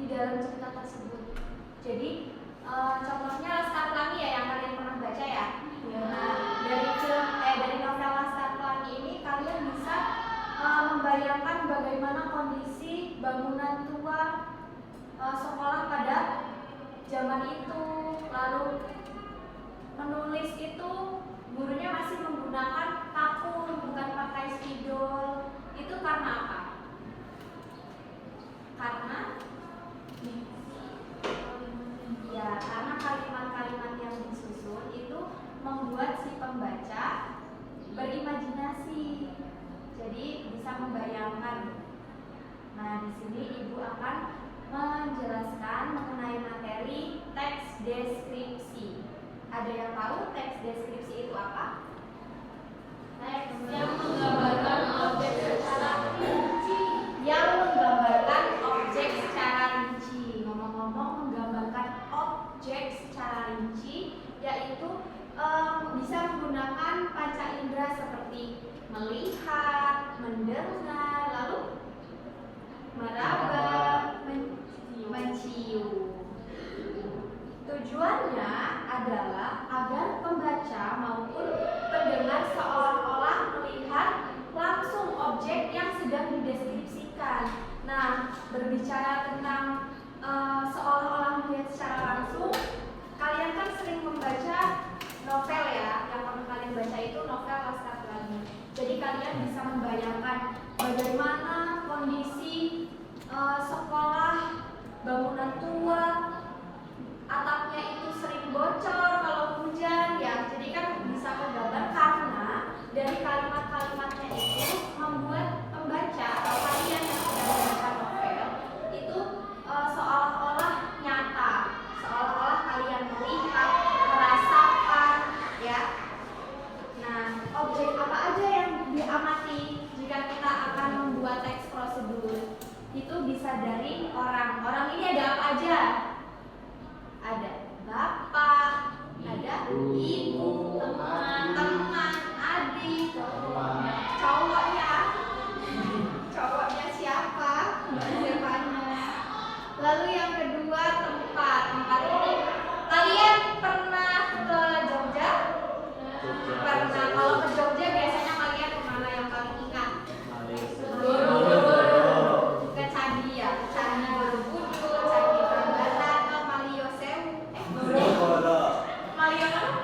di dalam cerita tersebut. Jadi contohnya Laskar Pelangi ya yang kalian pernah baca ya. Nah, dari novel Laskar Pelangi ini kalian bisa membayangkan bagaimana kondisi bangunan tua sekolah pada zaman itu. Lalu menulis itu gurunya masih menggunakan kapur, bukan pakai spidol. Itu karena apa? Karena kalimat-kalimat yang disusun itu membuat si pembaca berimajinasi. Jadi bisa membayangkan. Nah, di sini Ibu akan menjelaskan mengenai materi teks deskripsi. Ada yang tahu teks deskripsi itu apa? Teks yang menggambarkan objek secara rinci. Yang menggambarkan objek secara rinci. Ngomong-ngomong, menggambarkan objek secara rinci yaitu bisa menggunakan panca indera seperti melihat, mendengar, lalu meraba, mencium. Tujuannya adalah agar pembaca maupun pendengar seolah-olah melihat langsung objek yang sedang dideskripsikan. Nah, berbicara tentang seolah-olah melihat secara langsung, kalian kan sering membaca novel ya. Yang pernah kalian baca itu novel Laskar Pelangi. Jadi kalian bisa membayangkan bagaimana kondisi sekolah, bangunan tua, atapnya itu sering bocor kalau hujan ya. Jadi kan bisa kegambar karena dari kalimat-kalimatnya itu membuat pembaca atau kalian yang sedang membaca novel itu seolah-olah nyata, seolah-olah kalian melihat, merasakan ya. Nah, objek apa aja yang diamati jika kita akan membuat teks prosedur? Itu bisa dari orang. Orang ini ada apa aja? Ada bapak, ada ibu, teman, adik, cowoknya siapa? Lalu yang kedua tempat ini kalian pernah ke Jogja? Pernah. Kalau ke Jogja biasanya kalian kemana yang paling ingat? Ke Candi ya, ke Candi Borobudur, Candi Prambanan, ke Malioboro. Malioboro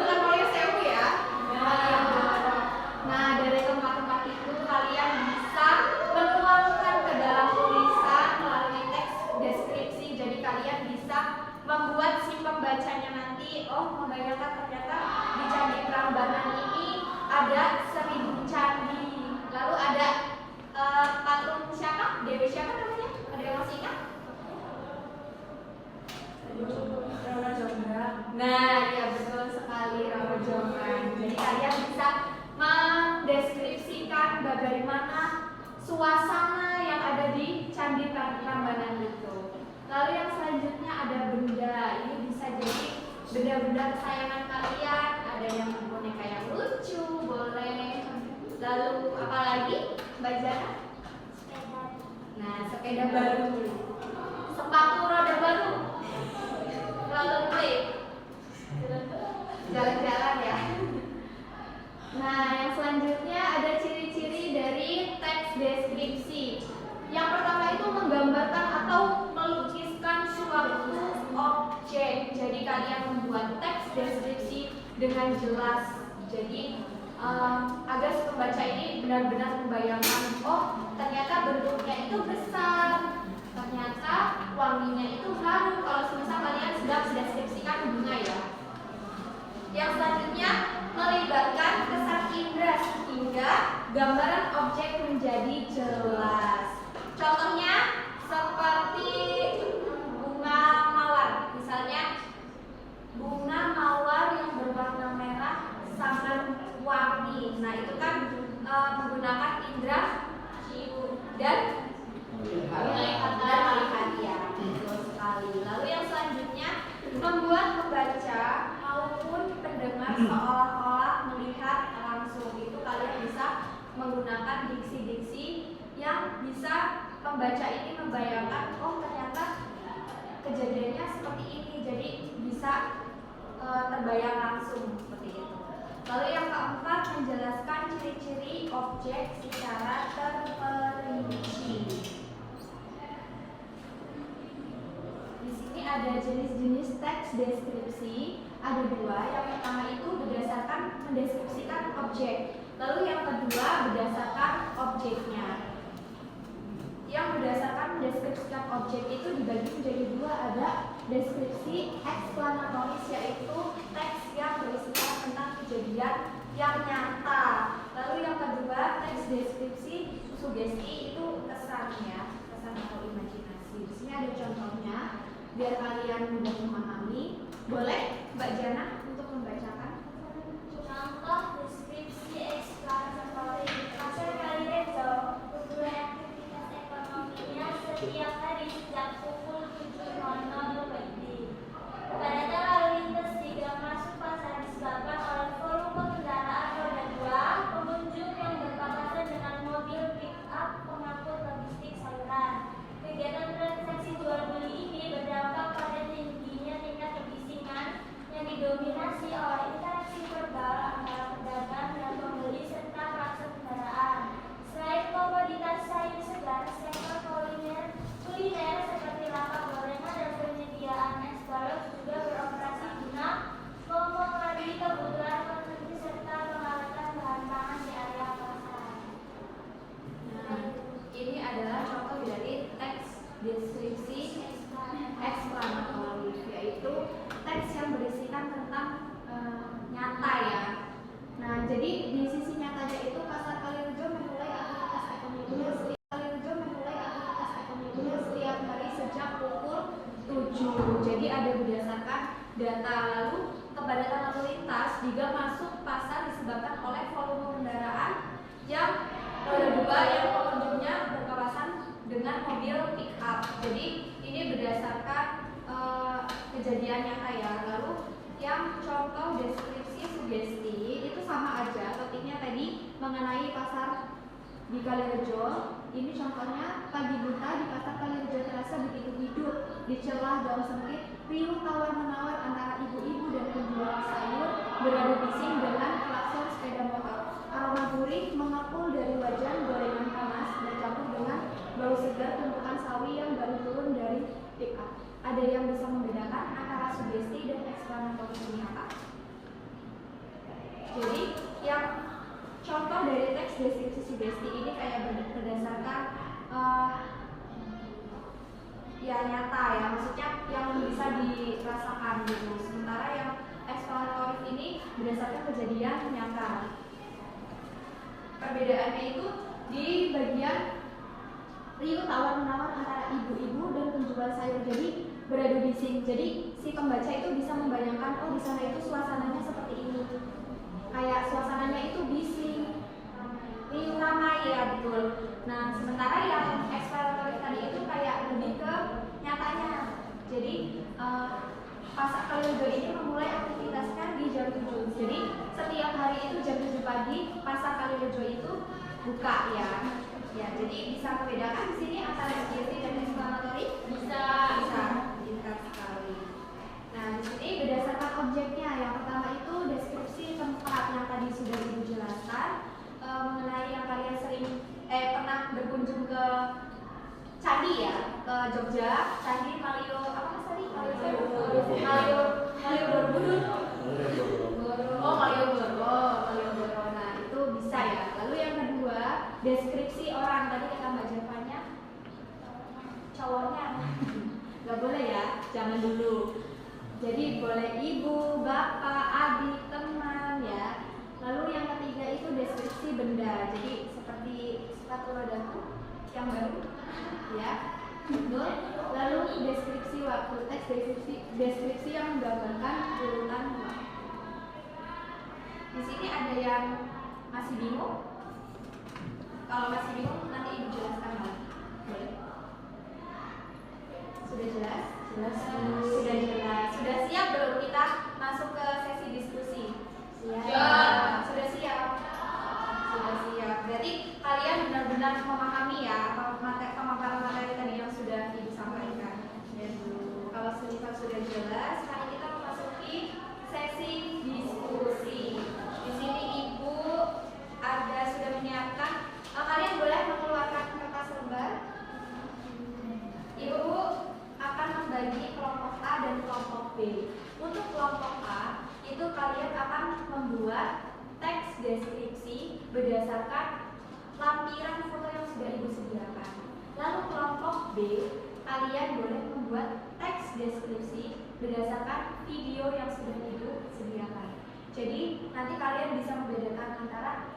bukan Malioboro ya. Malioboro. Nah, dari tempat-tempat itu kalian bisa menuangkan ke dalam tulisan melalui teks deskripsi. Jadi kalian bisa membuat si pembacanya nanti membayangkan ternyata di Candi Prambanan ini ada 1000 candi. Lalu ada patung siapa? Dewi siapa namanya? Ada yang masih ingat? Roro Jonggrang. Nah, ya betul sekali, Roro Jonggrang. Jadi kalian bisa mendeskripsikan bagaimana suasana yang ada di Candi Prambanan itu. Lalu yang selanjutnya ada benda. Ini bisa jadi benda-benda kesayangan kalian. Ada yang boneka yang lucu, boleh. Lalu apa lagi, Mbak Jana? Sepeda. Nah, sepeda baru, sepatu roda baru, rollerblade, jalan-jalan ya. Nah, yang selanjutnya ada ciri-ciri dari teks deskripsi. Yang pertama itu menggambarkan atau melukiskan suatu objek. Jadi kalian membuat teks deskripsi dengan jelas. Jadi agar si pembaca ini benar-benar membayangkan, ternyata bentuknya itu besar, ternyata wanginya itu harum. Kalau semisal kalian sedang mendeskripsikan bunga ya. Yang selanjutnya melibatkan kesan indera sehingga gambaran objek menjadi jelas. Contohnya seperti bunga mawar, misalnya bunga mawar yang berwarna merah sangat wangi. Nah, itu kan menggunakan indera cium dan melihat ya. Betul sekali. Lalu yang selanjutnya membuat pembaca maupun pendengar seolah-olah melihat langsung. Itu kalian bisa menggunakan diksi-diksi yang bisa pembaca ini membayangkan, oh ternyata kejadiannya seperti ini, jadi bisa terbayang langsung seperti itu. Lalu yang keempat, menjelaskan ciri-ciri objek secara terperinci. Di sini ada jenis-jenis teks deskripsi, ada dua. Yang pertama itu berdasarkan mendeskripsikan objek, lalu yang kedua berdasarkan objeknya. Yang berdasarkan mendeskripsikan objek itu dibagi menjadi dua, ada deskripsi eksplanatoris, yaitu teks yang berisikan tentang kejadian yang nyata. Lalu yang kedua teks deskripsi sugesti, itu kesan ya, kesan atau imajinasi. Di sini ada contohnya biar kalian mudah memahami. Boleh Mbak Jana untuk membacakan? Contoh deskripsi eksplanatoris. Pasar Kalirejo memulai aktivitas ekonominya setiap hari sejak pukul 7.00 WIB. Kepadatan lalu lintas di gang masuk pasar disebabkan oleh volume kendaraan roda 2 pengunjung yang berpapasan dengan mobil pick up pengangkut logistik sayuran. Kegiatan transaksi jual beli ini berdampak pada tingginya tingkat kebisingan yang didominasi oleh interaksi verbal antara pedagang dan pembeli serta klakson kendaraan. Selain komoditas sayur segar, sektor kuliner seperti lapak gorengan dan penyediaan es balok juga beroperasi guna memenuhi kebutuhan konsumsi serta pengaweten bahan pangan di area pasar. Nah, ini adalah contoh dari teks deskripsi eksplanatoris, yaitu teks yang berisikan tentang nyata ya. Nah, jadi di sisi nyatanya itu Pasar Kalirejo memulai aktivitas ekonominya setiap hari sejak pukul 7. Jadi ada berdasarkan data. Lalu kepadatan lalu lintas juga masuk pasar disebabkan oleh volume kendaraan yang roda 2 yang pengunjungnya berpapasan dengan mobil pick up. Jadi ini berdasarkan kejadian nyata ya. Lalu yang contoh deskripsi sugesti itu sama aja, topiknya tadi mengenai pasar di Kalirejo. Ini contohnya, pagi buta di pasar Kalirejo terasa begitu hidup. Di celah gang sempit, riuh tawar-menawar antara ibu-ibu dan penjual sayur beradu bising dengan klakson sepeda motor. Aroma gurih mengepul dari wajan gorengan panas bercampur dengan bau segar tumpukan sawi yang baru turun dari pick up. Ada yang bisa membedakan antara sugesti dan eksplanatoris ini apa? Jadi yang contoh dari teks deskripsi sugesti ini kayak berdasarkan ya nyata ya, maksudnya yang bisa dirasakan gitu. Sementara yang eksplanatoris ini berdasarkan kejadian nyata. Perbedaannya itu di bagian riuh tawar-menawar antara ibu-ibu dan penjual sayur, jadi beradu bising. Jadi si pembaca itu bisa membayangkan, oh di sana itu suasananya seperti ini, kayak suasananya itu bising, riuh ramai ya, betul. Nah, sementara yang eksplanatoris tadi itu kayak lebih ke nyatanya. Jadi Pasar Kalirejo ini memulai aktivitasnya di jam 7. Jadi setiap hari itu jam 7 pagi Pasar Kalirejo itu buka ya. Ya, jadi bisa membedakan di sini antara sugesti dan eksplanatoris? Bisa sekali. Nah, di sini berdasarkan objeknya. Yang pertama itu deskripsi tempat yang tadi sudah Ibu jelaskan, mengenai yang kalian sering pernah berkunjung ke candi ya, ke Jogja, Candi Malioboro, apa mas tadi? Malioboro. Oh, Malioboro. Nah, itu bisa ya. Lalu yang kedua, deskripsi orang. Tadi kata Mbak Javanya cowoknya. Gak boleh ya, jangan dulu. Jadi boleh ibu, bapak, adik, teman ya. Lalu yang ketiga itu deskripsi benda. Jadi seperti sepatu rodaku yang baru ya. Betul. Lalu deskripsi waktu, teks deskripsi yang menggambarkan urutan waktu. Di sini ada yang masih bingung? Kalau masih bingung nanti Ibu jelaskan lagi. Boleh? Sudah jelas? Sudah jelas. Sudah siap belum kita masuk ke sesi diskusi? Siap. Sudah siap. berarti kalian benar-benar memahami ya pemaparan materi tadi yang sudah disampaikan. Kalau sudah jelas, sekarang kita memasuki sesi diskusi. Di sini Ibu sudah menyiapkan. Kalian boleh mengeluarkan kertas lembar. Ibu akan membagi kelompok A dan kelompok B. Untuk kelompok A, itu kalian akan membuat teks deskripsi berdasarkan lampiran foto yang sudah Ibu sediakan. Lalu kelompok B, kalian boleh membuat teks deskripsi berdasarkan video yang sudah Ibu sediakan. Jadi nanti kalian bisa membedakan antara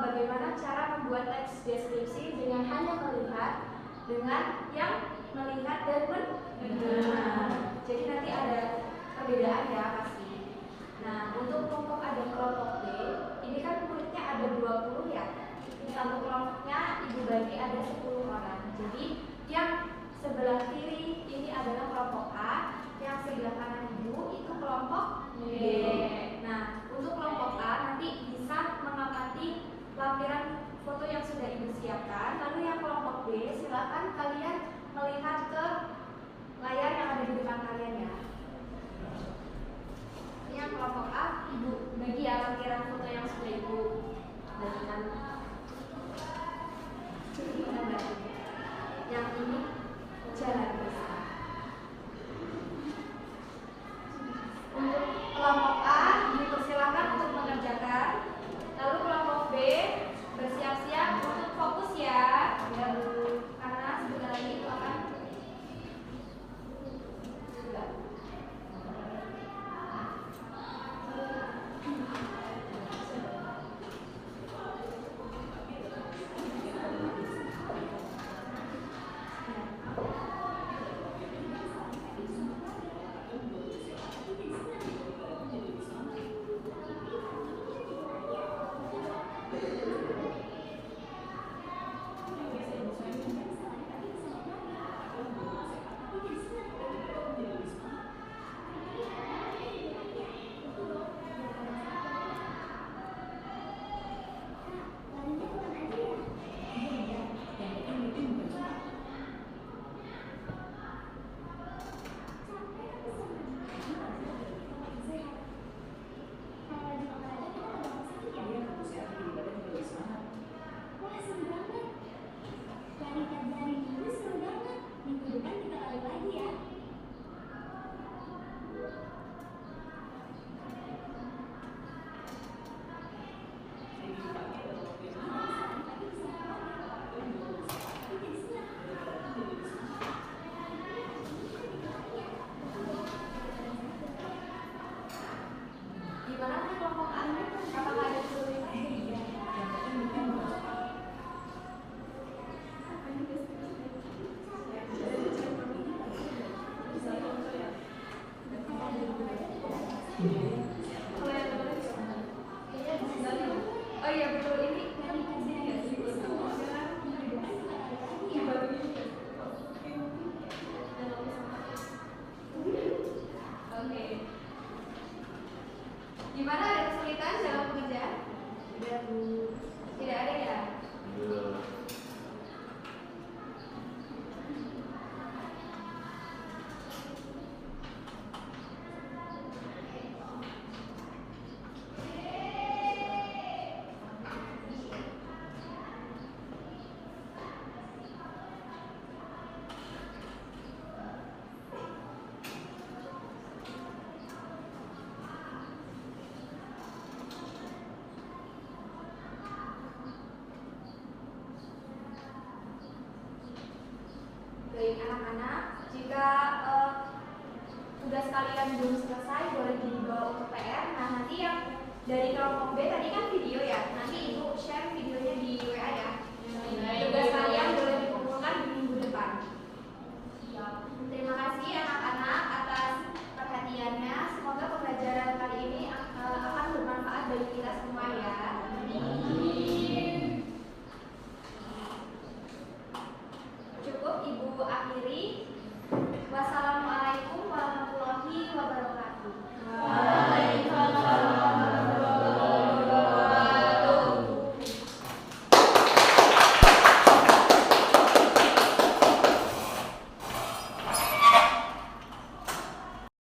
bagaimana cara membuat teks deskripsi dengan hanya melihat dengan yang melihat dan mendengar. Jadi nanti ada perbedaan ya pasti. Nah, untuk kelompok A dan kelompok B, ini kan muridnya ada 20 ya. Satu kelompoknya Ibu bagi ada 10 orang. Jadi yang sebelah kiri ini adalah kelompok A, yang sebelah kanan Ibu itu kelompok B. Nah, untuk kelompok A nanti bisa mengamati lampiran foto yang sudah Ibu siapkan. Lalu yang kelompok B, silakan kalian melihat ke layar yang ada di depan kalian ya. Ini yang kelompok A, Ibu bagi ya lampiran foto yang sudah Ibu bagikan. Yang ini jalan besar. Untuk kelompok A dipersilakan untuk mengerjakan. Lalu kelompok B bersiap-siap untuk fokus ya, karena sebentar lagi itu akan gimana, ada kesulitan dalam pengerjaan? Tidak ada ya? Baik anak-anak, jika tugas kalian belum selesai boleh dibawa untuk PR. Nah nanti yang dari kelompok B tadi kan video ya, nanti Ibu share videonya di WA ya. Tugas kalian